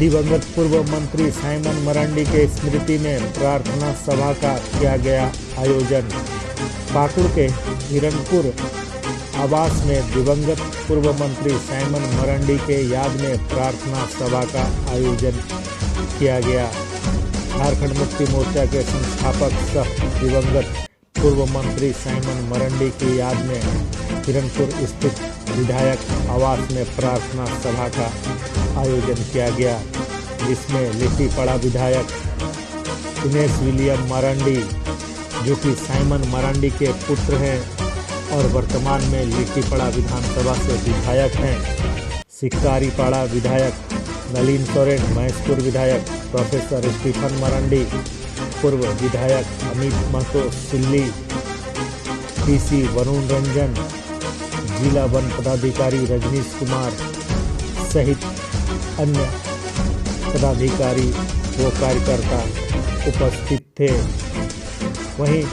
दिवंगत पूर्व मंत्री साइमन मरांडी के स्मृति में प्रार्थना सभा का किया गया आयोजन। पाकुड़ के हिरणपुर आवास में दिवंगत पूर्व मंत्री साइमन मरांडी के याद में प्रार्थना सभा का आयोजन किया गया। झारखंड मुक्ति मोर्चा के संस्थापक सह दिवंगत पूर्व मंत्री साइमन मरांडी की याद में हिरणपुर स्थित विधायक आवास में प्रार्थना सभा का आयोजन किया गया, जिसमें लिट्टीपड़ा विधायक दिनेश विलियम मरांडी, जो कि साइमन मरांडी के पुत्र हैं और वर्तमान में लिट्टीपड़ा विधानसभा से विधायक हैं, सिक्कारीपाड़ा विधायक नलिन सोरेन, महेशपुर विधायक प्रोफेसर स्टीफन मरांडी, पूर्व विधायक अमित महतो सिल्ली, डीसी वरुण रंजन, जिला वन पदाधिकारी रजनीश कुमार सहित अन्य पदाधिकारी व कार्यकर्ता उपस्थित थे। वहीं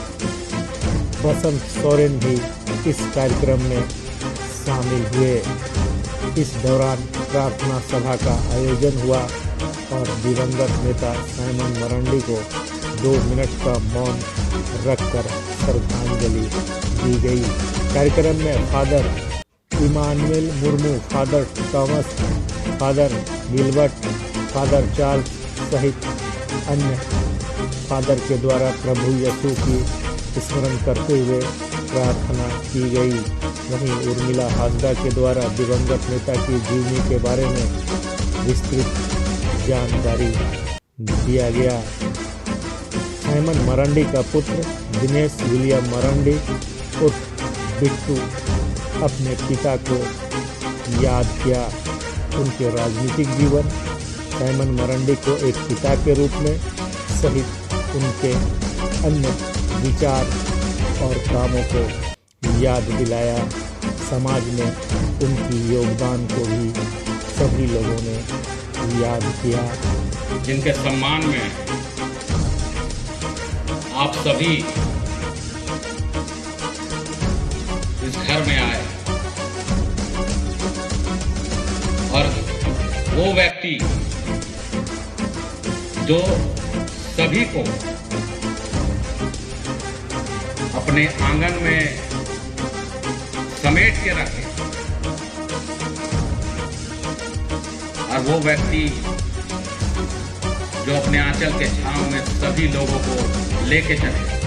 बसंत सोरेन भी इस कार्यक्रम में शामिल हुए। इस दौरान प्रार्थना सभा का आयोजन हुआ और दिवंगत नेता साइमन मरांडी को 2 मिनट का मौन रखकर श्रद्धांजलि दी गई। कार्यक्रम में father Emmanuel Murmu, father Thomas, father Gilbert, father Charles सहित अन्य फादर के द्वारा प्रभु यीशु की स्मरण करते हुए प्रार्थना की गई। वहीं उर्मिला हासदा के द्वारा दिवंगत नेता की जीवनी के बारे में विस्तृत जानकारी दिया गया। साइमन मरांडी का पुत्र दिनेश विलियम मरांडी उर्फ बिट्टू अपने पिता को याद किया। उनके राजनीतिक जीवन, साइमन मरांडी को एक पिता के रूप में सहित उनके अन्य विचार और कामों को याद दिलाया। समाज में उनकी योगदान को भी सभी लोगों ने याद किया। जिनके सम्मान में आप सभी इस घर में आए और वो व्यक्ति जो सभी को अपने आंगन में समेट के रखे और वो व्यक्ति जो अपने आंचल के छांव में सभी लोगों को लेके चले।